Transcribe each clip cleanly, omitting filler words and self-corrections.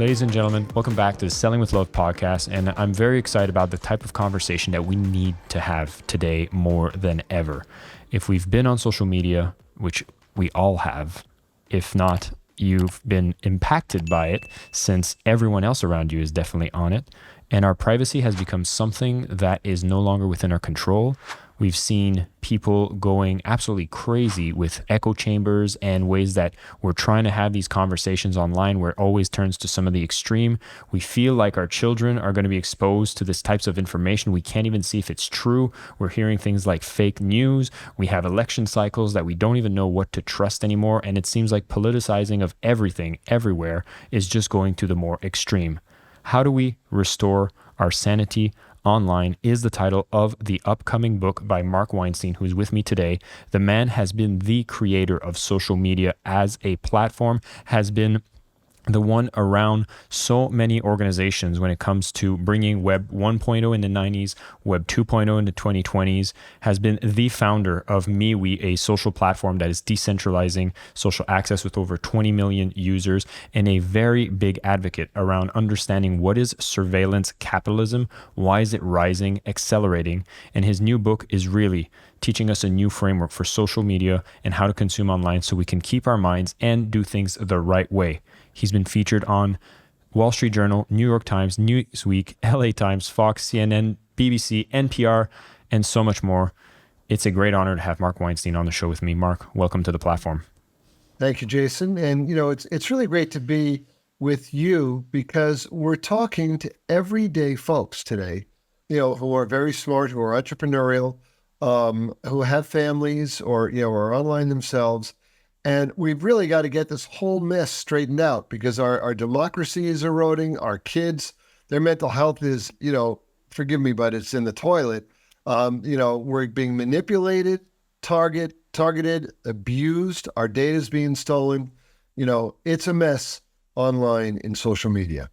Ladies and gentlemen, welcome back to the Selling with Love podcast, and I'm very excited about the type of conversation that we need to have today more than ever. If we've been on social media, which we all have, if not, you've been impacted by it since everyone else around you is definitely on it, and our privacy has become something that is no longer within our control. We've seen people going absolutely crazy with echo chambers and ways that we're trying to have these conversations online where it always turns to some of the extreme. We feel like our children are going to be exposed to this types of information. We can't even see if it's true. We're hearing things like fake news. We have election cycles that we don't even know what to trust anymore. And it seems like politicizing of everything everywhere is just going to the more extreme. How do we restore our sanity online is the title of the upcoming book by Marc Weinstein, who's with me today. The man has been the creator of social media as a platform, has been the one around so many organizations when it comes to bringing Web 1.0 in the 90s, Web 2.0 in the 2020s, has been the founder of MeWe, a social platform that is decentralizing social access with over 20 million users, and a very big advocate around understanding what is surveillance capitalism, why is it rising, accelerating, and his new book is really teaching us a new framework for social media and how to consume online so we can keep our minds and do things the right way. He's been featured on Wall Street Journal, New York Times, Newsweek, LA Times, Fox, CNN, BBC, NPR, and so much more. It's a great honor to have Marc Weinstein on the show with me. Marc, welcome to the platform. Thank you, Jason. And, it's really great to be with you because we're talking to everyday folks today, who are very smart, who are entrepreneurial, who have families or, are online themselves. And we've really got to get this whole mess straightened out because our democracy is eroding. Our kids, their mental health is, forgive me, but it's in the toilet. We're being manipulated, targeted, abused. Our data is being stolen. It's a mess online in social media.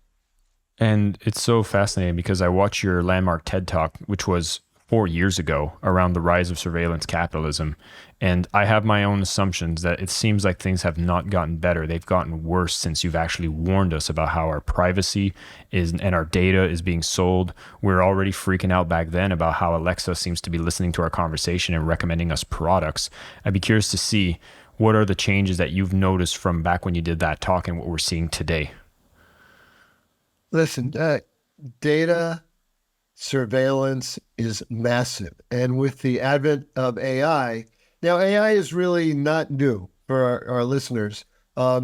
And it's so fascinating because I watched your landmark TED Talk, which was 4 years ago, around the rise of surveillance capitalism. And I have my own assumptions that it seems like things have not gotten better. They've gotten worse since you've actually warned us about how our privacy is and our data is being sold. We're already freaking out back then about how Alexa seems to be listening to our conversation and recommending us products. I'd be curious to see what are the changes that you've noticed from back when you did that talk and what we're seeing today. Listen, data surveillance is massive. And with the advent of AI, now AI is really not new for our listeners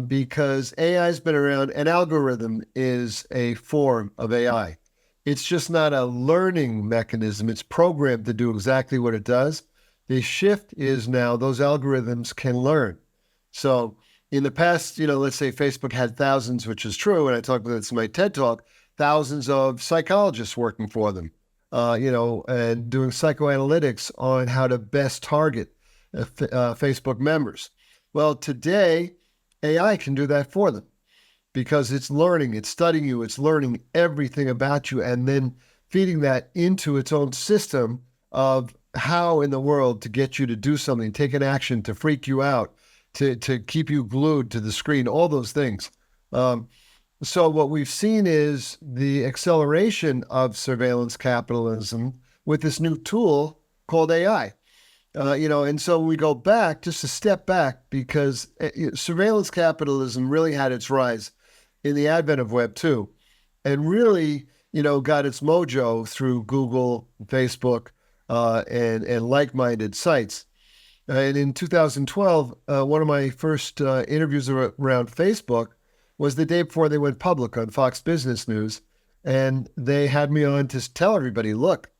because AI has been around. An algorithm is a form of AI. It's just not a learning mechanism. It's programmed to do exactly what it does. The shift is now those algorithms can learn. So in the past, let's say Facebook had thousands, which is true, and I talked about this in my TED Talk, thousands of psychologists working for them, and doing psychoanalytics on how to best target Facebook members. Well, today, AI can do that for them because it's learning, it's studying you, it's learning everything about you, and then feeding that into its own system of how in the world to get you to do something, take an action, to freak you out, to keep you glued to the screen, all those things. So what we've seen is the acceleration of surveillance capitalism with this new tool called AI. And so we go back, just a step back, because surveillance capitalism really had its rise in the advent of Web 2 and really, got its mojo through Google, Facebook, and like-minded sites. And in 2012, one of my first interviews around Facebook was the day before they went public on Fox Business News. And they had me on to tell everybody, look,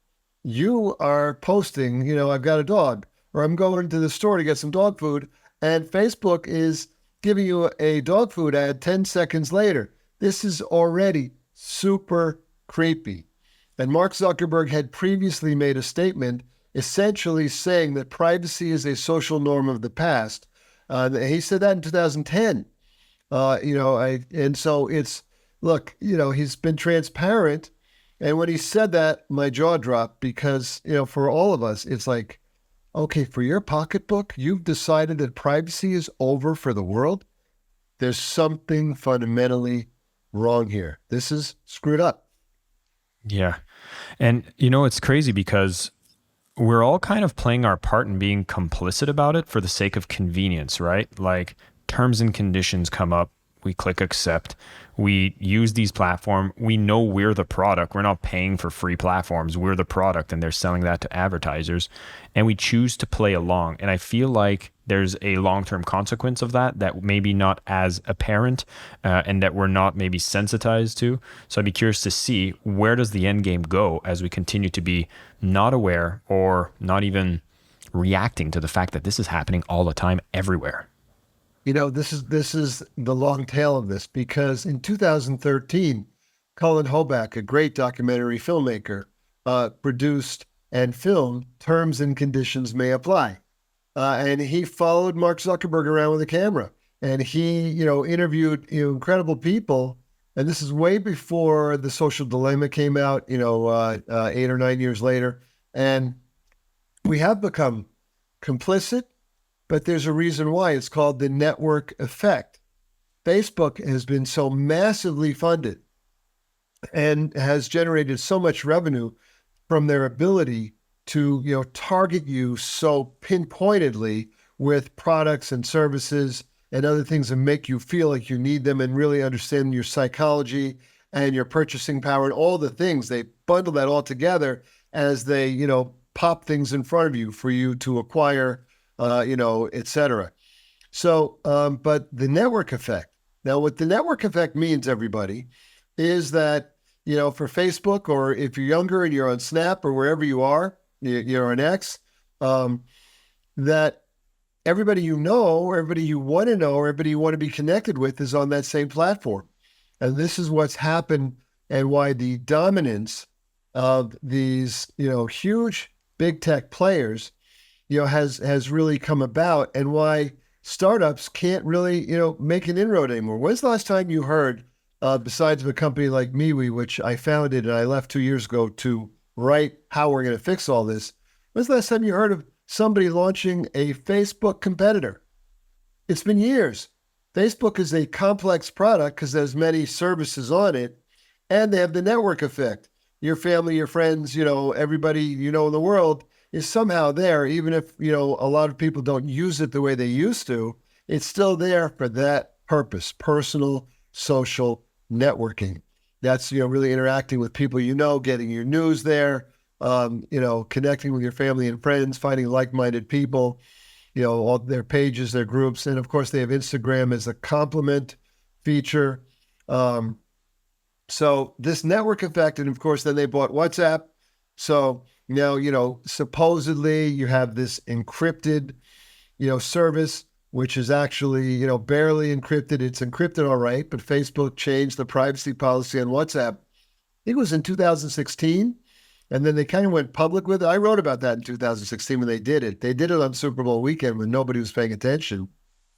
you are posting, I've got a dog, or I'm going to the store to get some dog food, and Facebook is giving you a dog food ad 10 seconds later. This is already super creepy. And Mark Zuckerberg had previously made a statement essentially saying that privacy is a social norm of the past. He said that in 2010. And so it's, look, he's been transparent. And when he said that, my jaw dropped because, for all of us, it's like, okay, for your pocketbook, you've decided that privacy is over for the world. There's something fundamentally wrong here. This is screwed up. Yeah. And, it's crazy because we're all kind of playing our part in being complicit about it for the sake of convenience, right? Like terms and conditions come up, we click accept, we use these platforms, we know we're the product, we're not paying for free platforms, we're the product and they're selling that to advertisers, and we choose to play along. And I feel like there's a long-term consequence of that maybe not as apparent, and that we're not maybe sensitized to. So I'd be curious to see, where does the end game go as we continue to be not aware or not even reacting to the fact that this is happening all the time everywhere? This is the long tail of this, because in 2013, Colin Hoback, a great documentary filmmaker, produced and filmed Terms and Conditions May Apply. And he followed Mark Zuckerberg around with a camera, and he, interviewed, incredible people. And this is way before The Social Dilemma came out, 8 or 9 years later. And we have become complicit, but there's a reason why. It's called the network effect. Facebook has been so massively funded and has generated so much revenue from their ability to, target you so pinpointedly with products and services and other things that make you feel like you need them and really understand your psychology and your purchasing power and all the things. They bundle that all together as they, pop things in front of you for you to acquire, et cetera. So, but the network effect. Now, what the network effect means, everybody, is that, for Facebook, or if you're younger and you're on Snap or wherever you are, you're on X, that everybody you know, everybody you want to know, everybody you want to be connected with is on that same platform. And this is what's happened, and why the dominance of these, huge big tech players, has really come about, and why startups can't really, make an inroad anymore. When's the last time you heard, besides of a company like MeWe, which I founded and I left 2 years ago to write how we're going to fix all this? When's the last time you heard of somebody launching a Facebook competitor? It's been years. Facebook is a complex product because there's many services on it, and they have the network effect. Your family, your friends, everybody in the world is somehow there. Even if, a lot of people don't use it the way they used to, it's still there for that purpose: personal, social networking. That's, really interacting with people, getting your news there, connecting with your family and friends, finding like-minded people, all their pages, their groups. And of course, they have Instagram as a complement feature. So this network effect, and of course, then they bought WhatsApp. So now, supposedly you have this encrypted, service, which is actually, barely encrypted. It's encrypted all right, but Facebook changed the privacy policy on WhatsApp. I think it was in 2016. And then they kind of went public with it. I wrote about that in 2016 when they did it. They did it on Super Bowl weekend when nobody was paying attention.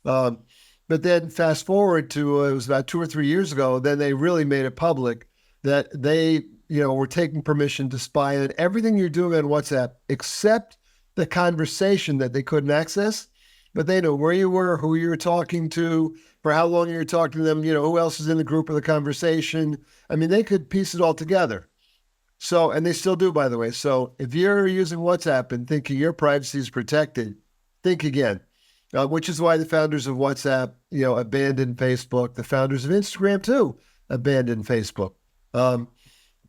But then fast forward to, it was about 2 or 3 years ago, then they really made it public that they, were taking permission to spy on everything you're doing on WhatsApp except the conversation that they couldn't access. But they know where you were, who you were talking to, for how long you were talking to them, who else is in the group or the conversation. I mean, they could piece it all together. So, and they still do, by the way. So if you're using WhatsApp and thinking your privacy is protected, think again. Which is why the founders of WhatsApp, abandoned Facebook. The founders of Instagram, too, abandoned Facebook.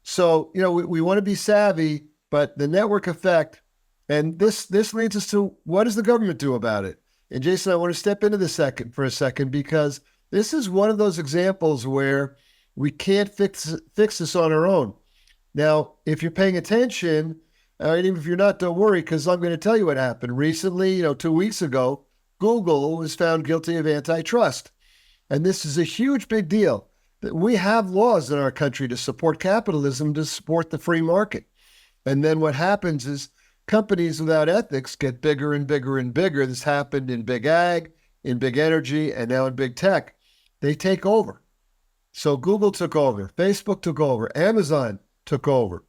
So, we want to be savvy, but the network effect, and this leads us to, what does the government do about it? And Jason, I want to step into this for a second, because this is one of those examples where we can't fix this on our own. Now, if you're paying attention, and even if you're not, don't worry, because I'm going to tell you what happened. Recently, 2 weeks ago, Google was found guilty of antitrust. And this is a huge, big deal. We have laws in our country to support capitalism, to support the free market. And then what happens is companies without ethics get bigger and bigger and bigger. This happened in big ag, in big energy, and now in big tech. They take over. So Google took over, Facebook took over, Amazon took over.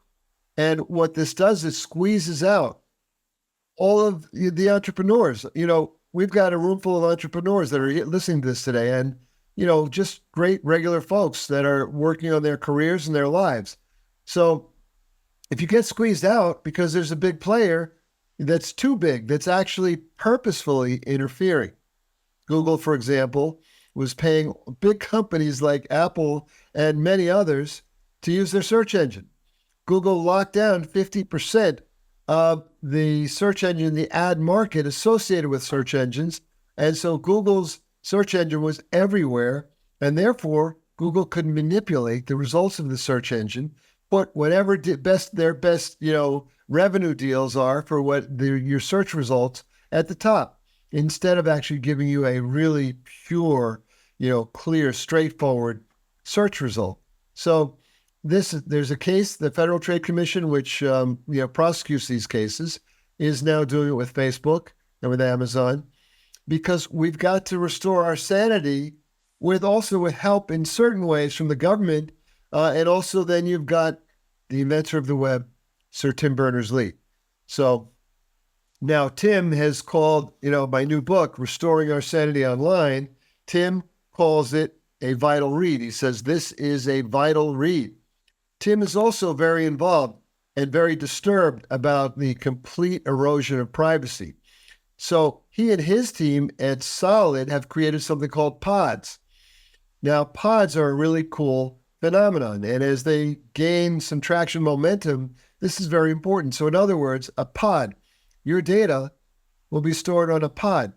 And what this does is squeezes out all of the entrepreneurs. We've got a room full of entrepreneurs that are listening to this today. And, just great regular folks that are working on their careers and their lives. So if you get squeezed out because there's a big player that's too big, that's actually purposefully interfering. Google, for example, was paying big companies like Apple and many others to use their search engine. Google locked down 50% of the search engine, the ad market associated with search engines. And so Google's search engine was everywhere. And therefore, Google could manipulate the results of the search engine, put whatever their best, revenue deals are for your search results at the top, instead of actually giving you a really pure, clear, straightforward search result. So there's a case, the Federal Trade Commission, which prosecutes these cases, is now doing it with Facebook and with Amazon, because we've got to restore our sanity with help in certain ways from the government. And also then you've got the inventor of the web, Sir Tim Berners-Lee. So now Tim has called, my new book, Restoring Our Sanity Online, Tim calls it a vital read. He says, this is a vital read. Tim is also very involved and very disturbed about the complete erosion of privacy. So he and his team at Solid have created something called pods. Now, pods are a really cool phenomenon. And as they gain some traction momentum, this is very important. So in other words, a pod, your data will be stored on a pod.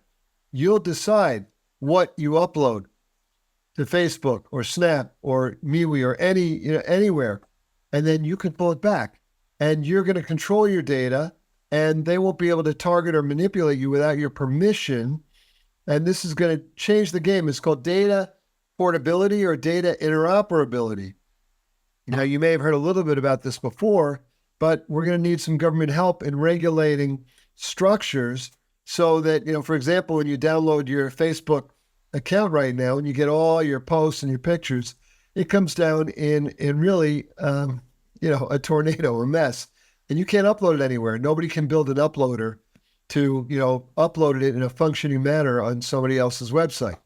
You'll decide what you upload to Facebook or Snap or MeWe or anywhere. And then you can pull it back. And you're going to control your data, and they won't be able to target or manipulate you without your permission. And this is going to change the game. It's called data portability or data interoperability. Now, you may have heard a little bit about this before, but we're going to need some government help in regulating structures so that, for example, when you download your Facebook account right now and you get all your posts and your pictures, it comes down in really, a tornado, a mess, and you can't upload it anywhere. Nobody can build an uploader to, upload it in a functioning manner on somebody else's website.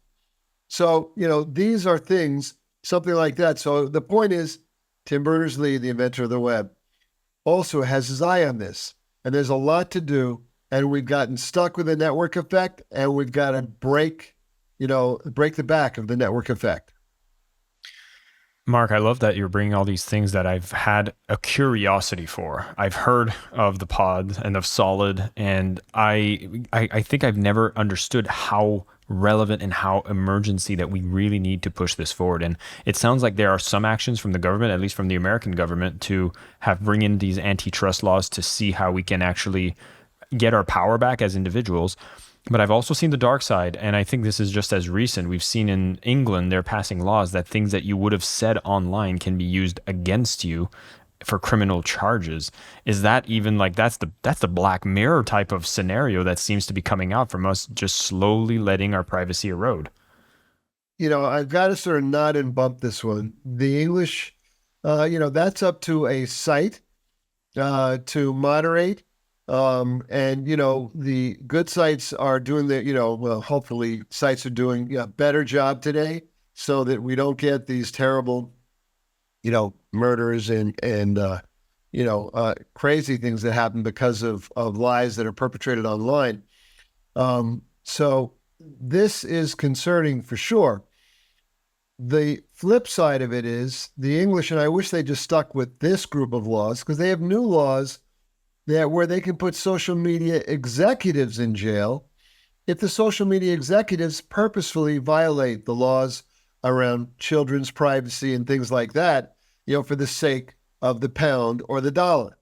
So, these are things, something like that. So the point is, Tim Berners-Lee, the inventor of the web, also has his eye on this. And there's a lot to do. And we've gotten stuck with the network effect, and we've got to break the back of the network effect. Mark, I love that you're bringing all these things that I've had a curiosity for. I've heard of the pod and of Solid, and I think I've never understood how relevant and how emergency that we really need to push this forward. And it sounds like there are some actions from the government, at least from the American government, to bring in these antitrust laws to see how we can actually get our power back as individuals. But I've also seen the dark side, and I think this is just as recent. We've seen in England, they're passing laws that things that you would have said online can be used against you for criminal charges. Is that even that's the Black Mirror type of scenario that seems to be coming out from us, just slowly letting our privacy erode? I've got to sort of nod and bump this one. The English, that's up to a site to moderate. And the good sites are doing hopefully sites are doing a better job today so that we don't get these terrible, murders and crazy things that happen because of lies that are perpetrated online. So this is concerning for sure. The flip side of it is the English, and I wish they just stuck with this group of laws, because they have new laws where they can put social media executives in jail if the social media executives purposefully violate the laws around children's privacy and things like that, for the sake of the pound or the dollar.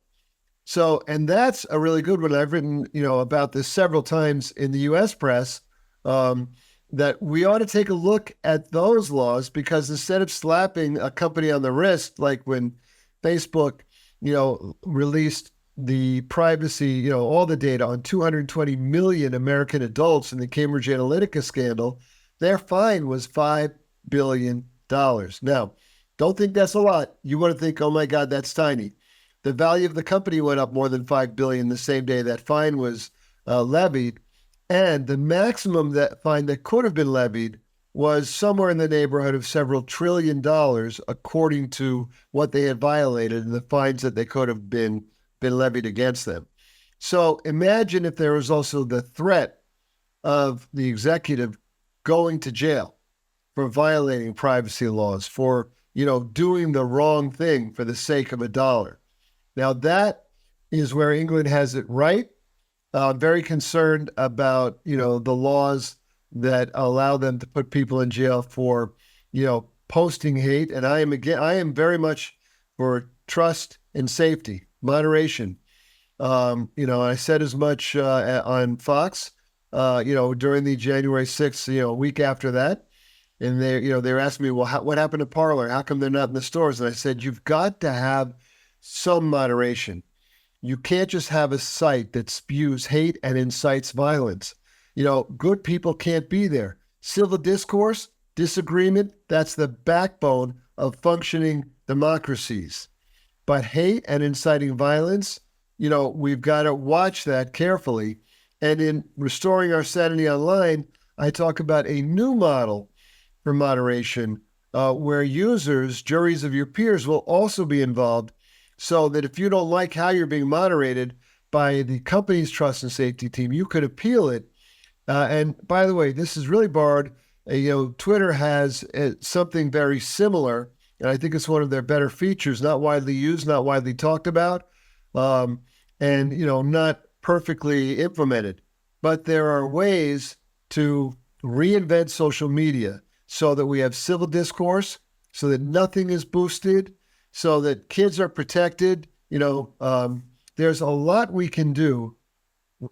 So, and that's a really good one. I've written, about this several times in the U.S. press, that we ought to take a look at those laws, because instead of slapping a company on the wrist, like when Facebook, released the privacy, all the data on 220 million American adults in the Cambridge Analytica scandal, their fine was $5 billion. Now, don't think that's a lot. You want to think, oh my God, that's tiny. The value of the company went up more than $5 billion the same day that fine was levied. And the maximum that fine that could have been levied was somewhere in the neighborhood of several $trillion, according to what they had violated and the fines that they could have been levied against them. So imagine if there was also the threat of the executive going to jail for violating privacy laws, for doing the wrong thing for the sake of a dollar. Now that is where England has it right. Very concerned about the laws that allow them to put people in jail for posting hate. And I am very much for trust and safety, moderation. I said as much on Fox, during the January 6th, a week after that. And they were asking me, well, what happened to Parler? How come they're not in the stores? And I said, you've got to have some moderation. You can't just have a site that spews hate and incites violence. Good people can't be there. Civil discourse, disagreement, that's the backbone of functioning democracies. But hate and inciting violence, we've got to watch that carefully. And in Restoring Our Sanity Online, I talk about a new model for moderation where users, juries of your peers, will also be involved, so that if you don't like how you're being moderated by the company's trust and safety team, you could appeal it. And by the way, this is really borrowed. Twitter has something very similar, and I think it's one of their better features, not widely used, not widely talked about, and not perfectly implemented. But there are ways to reinvent social media so that we have civil discourse, so that nothing is boosted, so that kids are protected. There's a lot we can do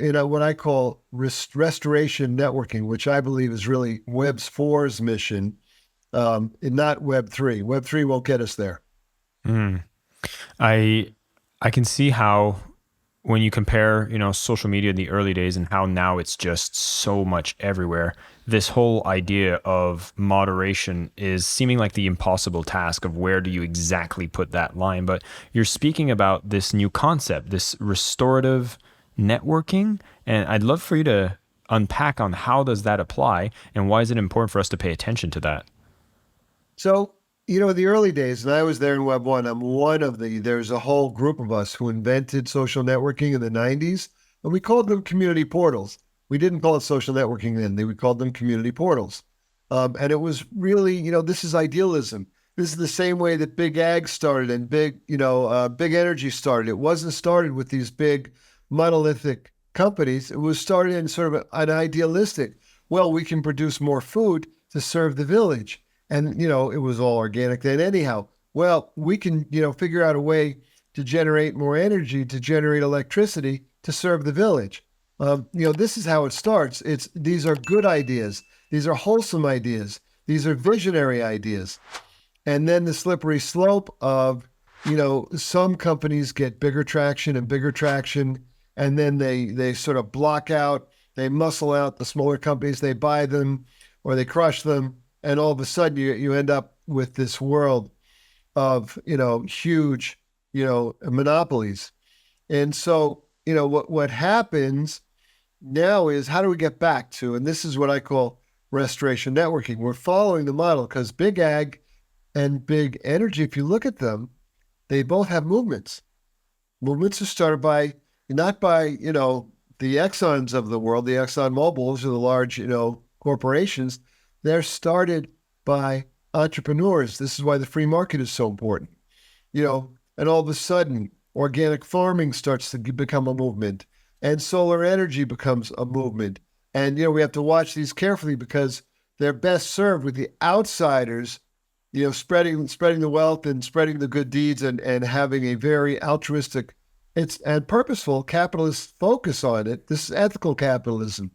in what I call restoration networking, which I believe is really Web 4's mission, and not Web 3. Web 3 won't get us there. I can see how when you compare, social media in the early days and how now it's just so much everywhere, this whole idea of moderation is seeming like the impossible task of where do you exactly put that line. But you're speaking about this new concept, this restorative networking, and I'd love for you to unpack on how does that apply and why is it important for us to pay attention to that? So, in the early days, and I was there in Web 1, there's a whole group of us who invented social networking in the 90s, and we called them community portals. We didn't call it social networking then. We called them community portals. And it was really, this is idealism. This is the same way that Big Ag started and Big Energy started. It wasn't started with these big monolithic companies. It was started in sort of an idealistic, we can produce more food to serve the village. And, it was all organic then anyhow. Well, we can, figure out a way to generate more energy, to generate electricity to serve the village. This is how it starts. These are good ideas. These are wholesome ideas. These are visionary ideas. And then the slippery slope of, some companies get bigger traction, and then they sort of block out, they muscle out the smaller companies, they buy them or they crush them. And all of a sudden you end up with this world of, huge, monopolies. And so, what happens now is how do we get back to, and this is what I call restoration networking. We're following the model because Big Ag and Big Energy, if you look at them, they both have movements. Movements are started not by, the Exxons of the world, the Exxon Mobil's or the large, corporations. They're started by entrepreneurs. This is why the free market is so important. And all of a sudden, organic farming starts to become a movement, and solar energy becomes a movement. And, we have to watch these carefully because they're best served with the outsiders, spreading the wealth and spreading the good deeds and having a very altruistic and purposeful capitalist focus on it. This is ethical capitalism,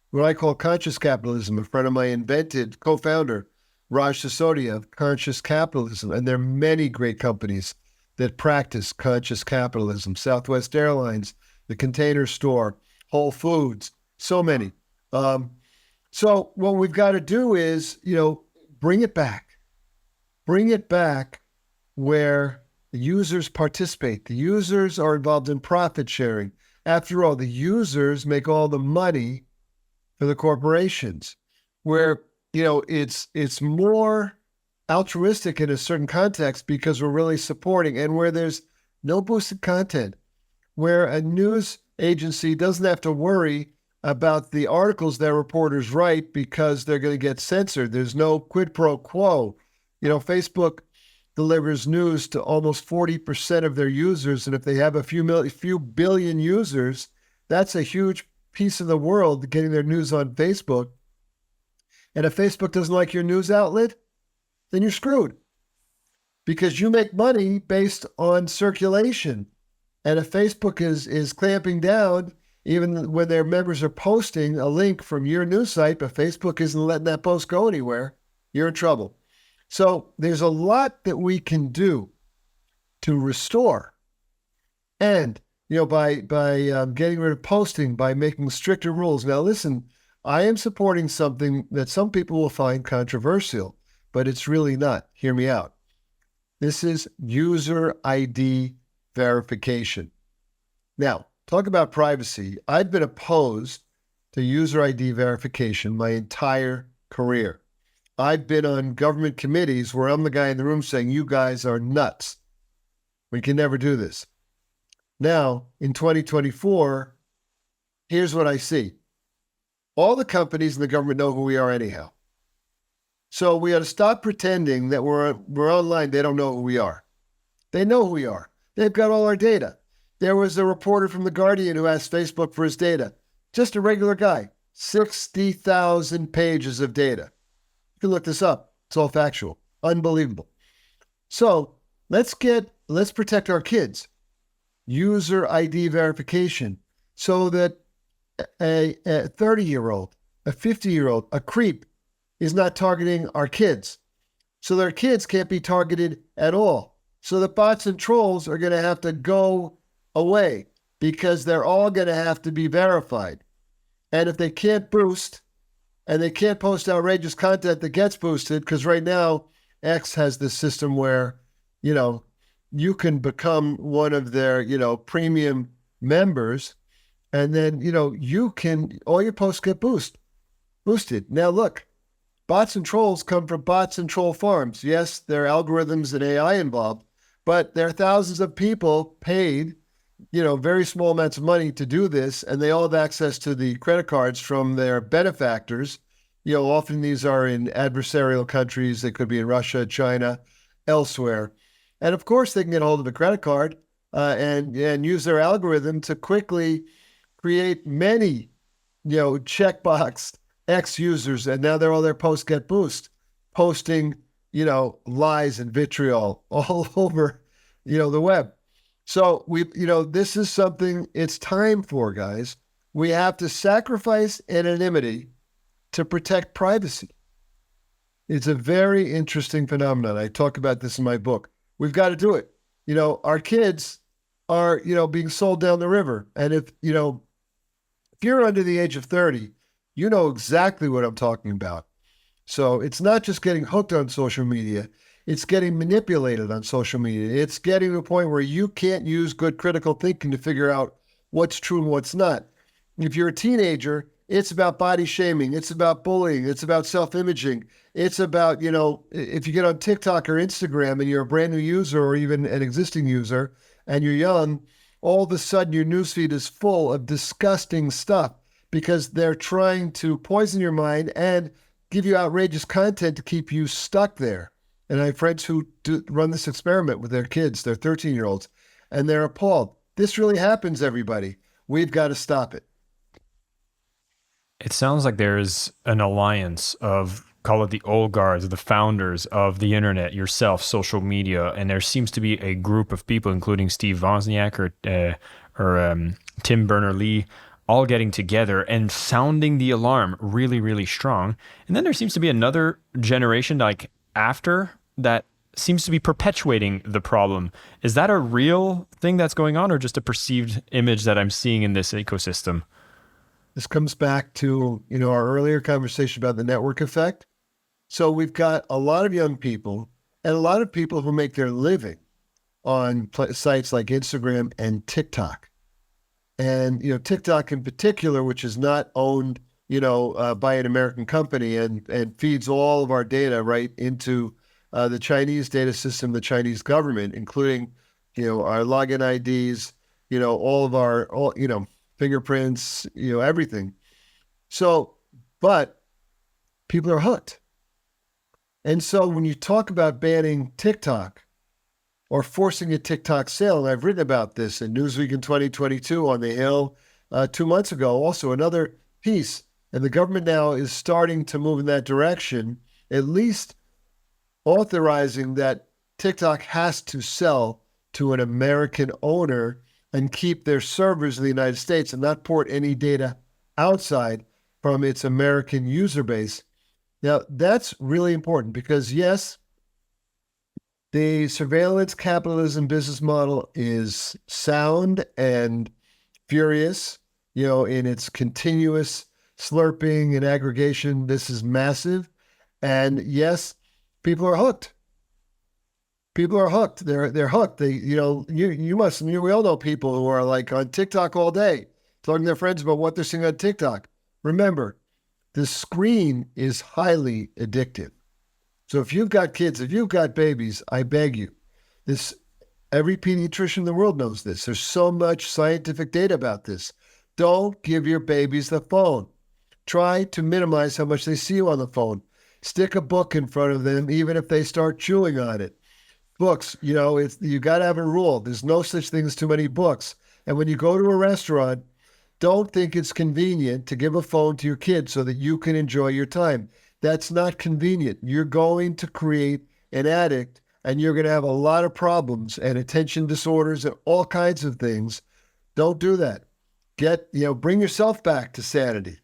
what I call conscious capitalism. A friend of mine invented, co-founder, Raj Sisodia, of conscious capitalism. And there are many great companies that practice conscious capitalism. Southwest Airlines, the Container Store, Whole Foods, so many. So what we've got to do is, bring it back where the users participate. The users are involved in profit sharing. After all, the users make all the money for the corporations, where it's more altruistic in a certain context because we're really supporting, and where there's no boosted content, where a news agency doesn't have to worry about the articles their reporters write because they're going to get censored. There's no quid pro quo. Facebook delivers news to almost 40% of their users, and if they have a few billion users, that's a huge piece of the world getting their news on Facebook. And if Facebook doesn't like your news outlet, then you're screwed because you make money based on circulation. And if Facebook is clamping down, even when their members are posting a link from your news site, but Facebook isn't letting that post go anywhere, you're in trouble. So there's a lot that we can do to restore. And, by getting rid of posting, by making stricter rules. Now, listen, I am supporting something that some people will find controversial, but it's really not. Hear me out. This is user ID verification. Now, talk about privacy. I've been opposed to user ID verification my entire career. I've been on government committees where I'm the guy in the room saying, you guys are nuts. We can never do this. Now, in 2024, here's what I see. All the companies in the government know who we are anyhow. So we ought to stop pretending that we're online. They don't know who we are. They know who we are. They've got all our data. There was a reporter from The Guardian who asked Facebook for his data. Just a regular guy. 60,000 pages of data. You can look this up. It's all factual. Unbelievable. So let's protect our kids. User ID verification so that a 30-year-old, a 50-year-old, a creep is not targeting our kids. So their kids can't be targeted at all. So the bots and trolls are going to have to go away because they're all going to have to be verified. And if they can't boost and they can't post outrageous content that gets boosted, because right now X has this system where, you can become one of their, premium members, and then, all your posts get boosted. Now look, bots and trolls come from bots and troll farms. Yes, there are algorithms and AI involved, but there are thousands of people paid, very small amounts of money to do this, and they all have access to the credit cards from their benefactors. Often these are in adversarial countries. They could be in Russia, China, elsewhere. And of course, they can get hold of a credit card and use their algorithm to quickly create many, checkbox X users, and now all their posts get posting, lies and vitriol all over, the web. So this is something it's time for, guys. We have to sacrifice anonymity to protect privacy. It's a very interesting phenomenon. I talk about this in my book. We've got to do it. Our kids are, being sold down the river. And if you're under the age of 30, you know exactly what I'm talking about. So it's not just getting hooked on social media. It's getting manipulated on social media. It's getting to a point where you can't use good critical thinking to figure out what's true and what's not. If you're a teenager, it's about body shaming. It's about bullying. It's about self-imaging. It's about, if you get on TikTok or Instagram and you're a brand new user or even an existing user and you're young, all of a sudden your newsfeed is full of disgusting stuff because they're trying to poison your mind and give you outrageous content to keep you stuck there. And I have friends who run this experiment with their kids, their 13-year-olds, and they're appalled. This really happens, everybody. We've got to stop it. It sounds like there's an alliance of, call it the old guards, the founders of the internet, yourself, social media, and there seems to be a group of people, including Steve Wozniak or Tim Berners-Lee, all getting together and sounding the alarm really, really strong. And then there seems to be another generation like after that seems to be perpetuating the problem. Is that a real thing that's going on or just a perceived image that I'm seeing in this ecosystem? This comes back to, our earlier conversation about the network effect. So we've got a lot of young people and a lot of people who make their living on sites like Instagram and TikTok. And, TikTok in particular, which is not owned, by an American company and feeds all of our data right into the Chinese data system, the Chinese government, including, our login IDs, all of our, fingerprints, everything. So, but people are hooked. And so when you talk about banning TikTok or forcing a TikTok sale, and I've written about this in Newsweek in 2022 on The Hill 2 months ago, also another piece, and the government now is starting to move in that direction, at least authorizing that TikTok has to sell to an American owner and keep their servers in the United States and not port any data outside from its American user base. Now, that's really important because, yes, the surveillance capitalism business model is sound and furious, in its continuous slurping and aggregation. This is massive. And yes, people are hooked. People are hooked. They're hooked. We all know people who are like on TikTok all day, talking to their friends about what they're seeing on TikTok. Remember, the screen is highly addictive. So if you've got kids, if you've got babies, I beg you, every pediatrician in the world knows this. There's so much scientific data about this. Don't give your babies the phone. Try to minimize how much they see you on the phone. Stick a book in front of them, even if they start chewing on it. Books, you got to have a rule. There's no such thing as too many books. And when you go to a restaurant, don't think it's convenient to give a phone to your kid so that you can enjoy your time. That's not convenient. You're going to create an addict, and you're going to have a lot of problems and attention disorders and all kinds of things. Don't do that. Bring yourself back to sanity.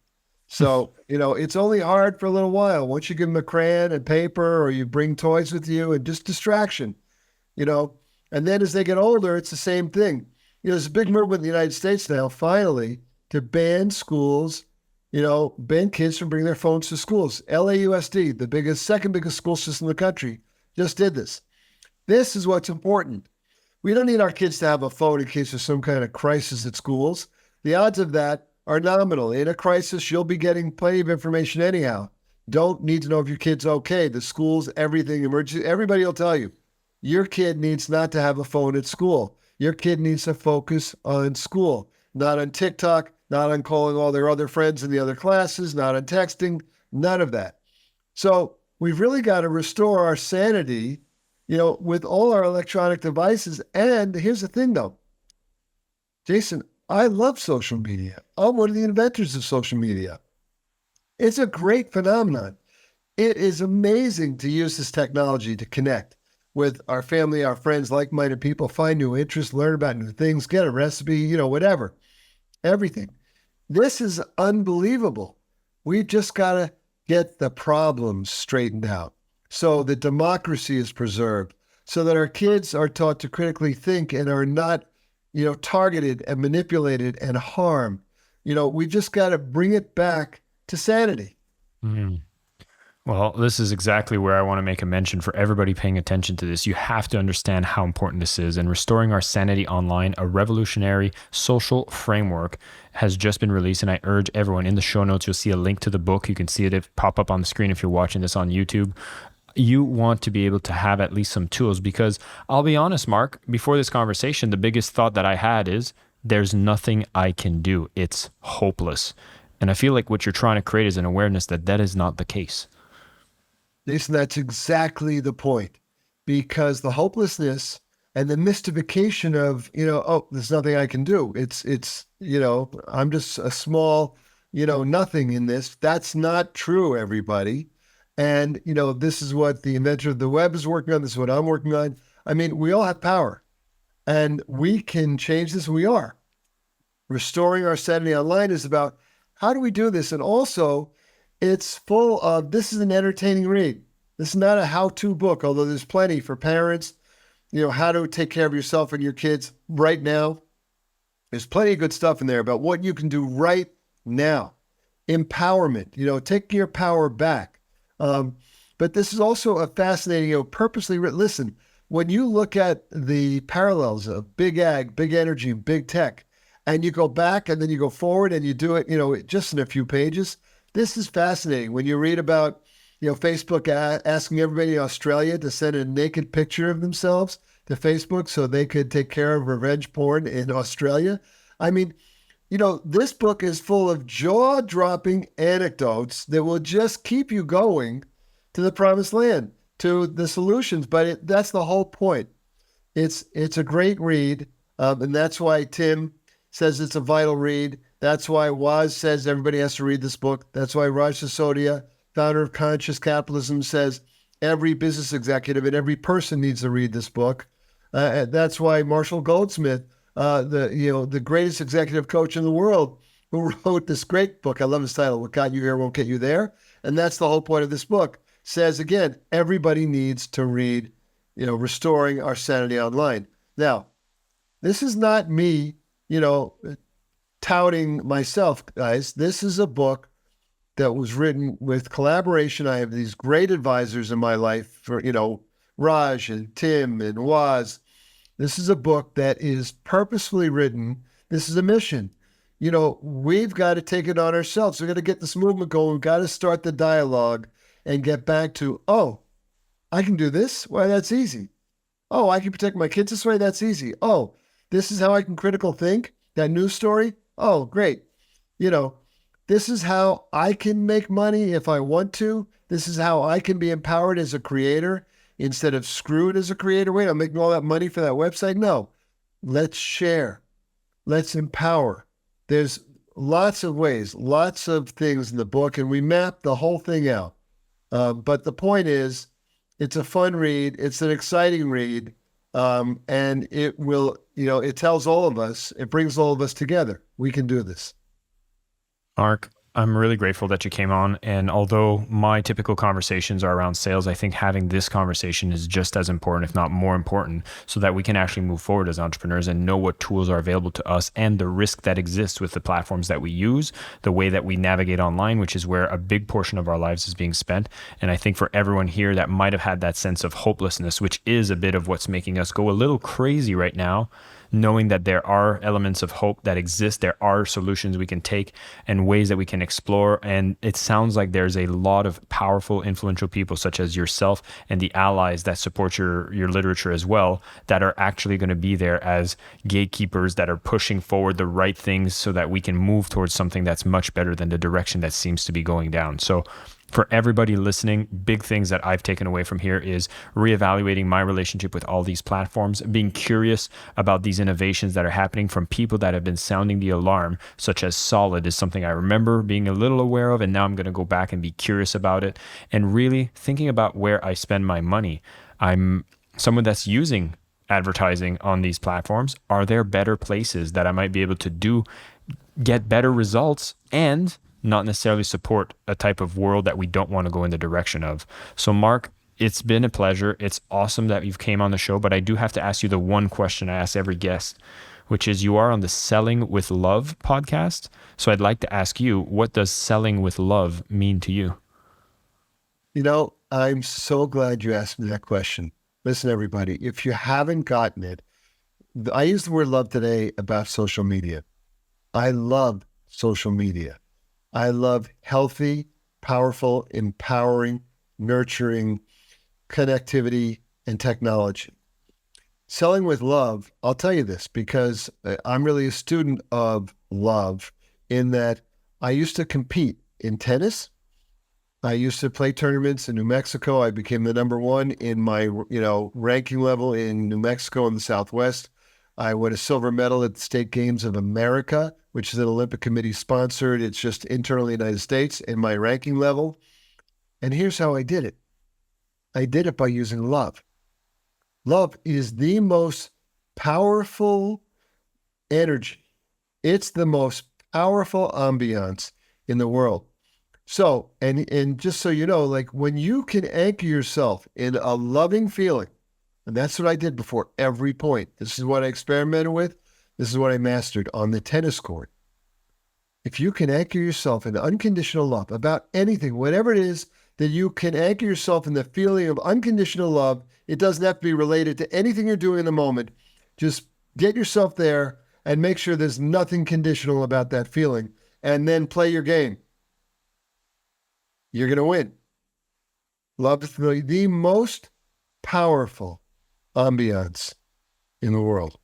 So, it's only hard for a little while. Once you give them a crayon and paper, or you bring toys with you and just distraction, and then as they get older, it's the same thing. There's a big movement in the United States now, finally, to ban schools, ban kids from bringing their phones to schools. LAUSD, the second biggest school system in the country, just did this. This is what's important. We don't need our kids to have a phone in case there's some kind of crisis at schools. The odds of that are nominal. In a crisis, you'll be getting plenty of information anyhow. Don't need to know if your kid's okay. The schools, everything, emergency, everybody will tell you. Your kid needs not to have a phone at school. Your kid needs to focus on school, not on TikTok, not on calling all their other friends in the other classes, not on texting, none of that. So we've really got to restore our sanity, with all our electronic devices. And here's the thing, though. Jason, I love social media. I'm one of the inventors of social media. It's a great phenomenon. It is amazing to use this technology to connect with our family, our friends, like-minded people, find new interests, learn about new things, get a recipe, whatever, everything. This is unbelievable. We've just got to get the problems straightened out so that democracy is preserved, so that our kids are taught to critically think and are not, targeted and manipulated and harmed. We just got to bring it back to sanity. Mm-hmm. Well, this is exactly where I want to make a mention for everybody paying attention to this. You have to understand how important this is. And Restoring Our Sanity Online, a revolutionary social framework, has just been released. And I urge everyone, in the show notes, you'll see a link to the book. You can see it pop up on the screen if you're watching this on YouTube. You want to be able to have at least some tools, because I'll be honest, Marc, before this conversation, the biggest thought that I had is there's nothing I can do. It's hopeless. And I feel like what you're trying to create is an awareness that is not the case. Jason, that's exactly the point, because the hopelessness and the mystification of, there's nothing I can do. It's, I'm just a small, nothing in this. That's not true, everybody. And, this is what the inventor of the web is working on. This is what I'm working on. I mean, we all have power, and we can change this. We are. Restoring Our Sanity Online is about how do we do this? And also, it's full of, this is an entertaining read. This is not a how-to book, although there's plenty for parents, how to take care of yourself and your kids right now. There's plenty of good stuff in there about what you can do right now. Empowerment, taking your power back. But this is also a fascinating, purposely written. Listen, when you look at the parallels of big ag, big energy, big tech, and you go back and then you go forward and you do it, just in a few pages, This is fascinating. When you read about, Facebook asking everybody in Australia to send a naked picture of themselves to Facebook so they could take care of revenge porn in Australia. I mean, this book is full of jaw-dropping anecdotes that will just keep you going to the promised land, to the solutions. But that's the whole point. It's a great read, and that's why Tim says it's a vital read. That's why Woz says everybody has to read this book. That's why Raj Sisodia, founder of Conscious Capitalism, says every business executive and every person needs to read this book. That's why Marshall Goldsmith, the greatest executive coach in the world, who wrote this great book. I love his title, "What Got You Here Won't Get You There," and that's the whole point of this book. Says again, everybody needs to read, Restoring Our Sanity Online. Now, this is not me, touting myself, guys. This is a book that was written with collaboration. I have these great advisors in my life for, Raj and Tim and Woz. This is a book that is purposefully written. This is a mission. We've got to take it on ourselves. We've got to get this movement going. We've got to start the dialogue and get back to, oh, I can do this? Why, that's easy. Oh, I can protect my kids this way? That's easy. Oh, this is how I can critical think? That news story? Oh, great. This is how I can make money if I want to. This is how I can be empowered as a creator instead of screwed as a creator. Wait, I'm making all that money for that website? No. Let's share. Let's empower. There's lots of ways, lots of things in the book, and we map the whole thing out. But the point is, it's a fun read. It's an exciting read. And it will, it tells all of us, it brings all of us together. We can do this. Marc, I'm really grateful that you came on. And although my typical conversations are around sales, I think having this conversation is just as important, if not more important, so that we can actually move forward as entrepreneurs and know what tools are available to us and the risk that exists with the platforms that we use, the way that we navigate online, which is where a big portion of our lives is being spent. And I think for everyone here that might have had that sense of hopelessness, which is a bit of what's making us go a little crazy right now, knowing that there are elements of hope that exist, there are solutions we can take and ways that we can explore. And it sounds like there's a lot of powerful, influential people such as yourself and the allies that support your literature as well, that are actually going to be there as gatekeepers that are pushing forward the right things so that we can move towards something that's much better than the direction that seems to be going down. So for everybody listening, big things that I've taken away from here is reevaluating my relationship with all these platforms, being curious about these innovations that are happening from people that have been sounding the alarm, such as Solid is something I remember being a little aware of, and now I'm going to go back and be curious about it, and really thinking about where I spend my money. I'm someone that's using advertising on these platforms. Are there better places that I might be able to get better results and not necessarily support a type of world that we don't want to go in the direction of? So Marc, it's been a pleasure. It's awesome that you've came on the show, but I do have to ask you the one question I ask every guest, which is, you are on the Selling with Love podcast. So I'd like to ask you, what does selling with love mean to you? I'm so glad you asked me that question. Listen, everybody, if you haven't gotten it, I used the word love today about social media. I love social media. I love healthy, powerful, empowering, nurturing connectivity and technology. Selling with love, I'll tell you this because I'm really a student of love in that I used to compete in tennis. I used to play tournaments in New Mexico. I became the number one in my, ranking level in New Mexico in the Southwest. I won a silver medal at the State Games of America, which is an Olympic Committee sponsored. It's just internally United States in my ranking level. And here's how I did it. I did it by using love. Love is the most powerful energy. It's the most powerful ambiance in the world. So, and just so you know, like when you can anchor yourself in a loving feeling, and that's what I did before every point. This is what I experimented with. This is what I mastered on the tennis court. If you can anchor yourself in unconditional love about anything, whatever it is, that you can anchor yourself in the feeling of unconditional love. It doesn't have to be related to anything you're doing in the moment. Just get yourself there and make sure there's nothing conditional about that feeling, and then play your game. you're going to win. Love is the most powerful ambiance in the world.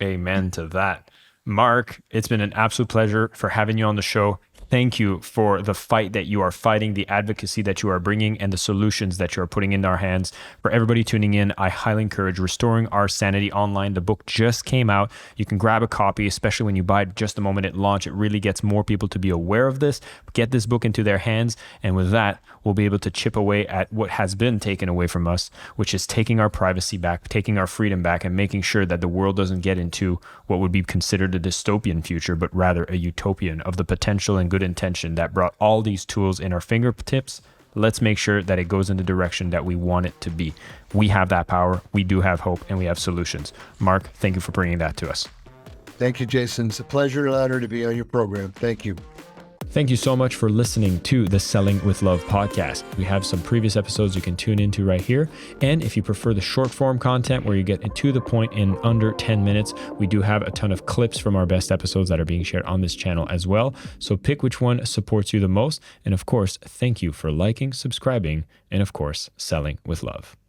Amen to that. Marc, it's been an absolute pleasure for having you on the show. Thank you for the fight that you are fighting, the advocacy that you are bringing, and the solutions that you are putting in our hands. For everybody tuning in, I highly encourage Restoring Our Sanity online. The book just came out. You can grab a copy, especially when you buy it just the moment it launched. It really gets more people to be aware of this. Get this book into their hands, and with that, we'll be able to chip away at what has been taken away from us, which is taking our privacy back, taking our freedom back, and making sure that the world doesn't get into what would be considered a dystopian future, but rather a utopian of the potential and good intention that brought all these tools in our fingertips. Let's make sure that it goes in the direction that we want it to be. We have that power, we do have hope, and we have solutions. Marc, thank you for bringing that to us. Thank you, Jason. It's a pleasure and honor to be on your program. Thank you. Thank you so much for listening to the Selling with Love podcast. We have some previous episodes you can tune into right here. And if you prefer the short form content where you get to the point in under 10 minutes, we do have a ton of clips from our best episodes that are being shared on this channel as well. So pick which one supports you the most. And of course, thank you for liking, subscribing, and of course, selling with love.